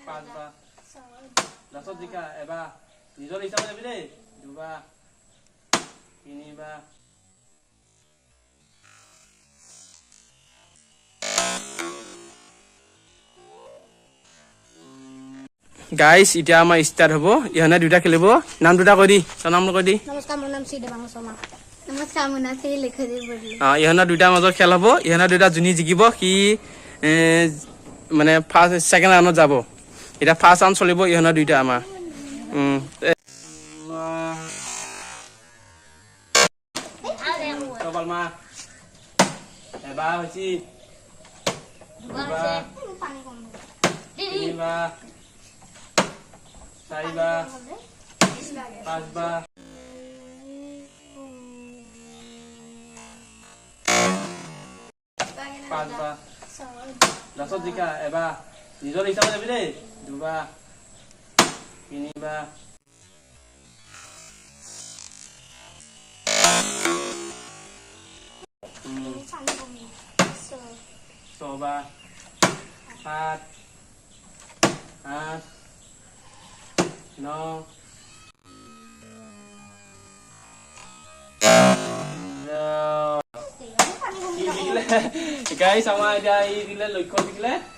5 লাষ্টত জিকা এবাৰ নিজৰ হিচাপে যাবি দেই 2 বাৰ 3 বাৰ গাইস এতিয়া আমাৰ স্টার্ট হ'ব ইহনে দুটা খেলিব নাম দুটা কৈ দি নাম কৈ দি নমস্কাৰ মোৰ নাম শ্ৰী দেৱাংগ শৰ্মা নমস্কাৰ মোৰ নাম শ্ৰী লেখৰি বৰলি ইহনে দুটা মাজৰ খেল হ'ব ইহনে দুটা জুনি জিকিব কি মানে ফাৰ্স্ট সেকেন্ড ৰাউন্ডত যাব এটা ফাৰ্স্ট ৰাউন্ড চলিব ইহনে দুটা আমাৰ মা এবাৰ হৈছে 2 বাৰ 3 বাৰ 4 বাৰ 5 বাৰ 5 বাৰ লাষ্টত জিকা এবাৰ নিজৰ হিচাপে যাবি দেই 2 বাৰ 3 বাৰ 6 বাৰ 7 8 9 guys, sama aja ini lexo dikle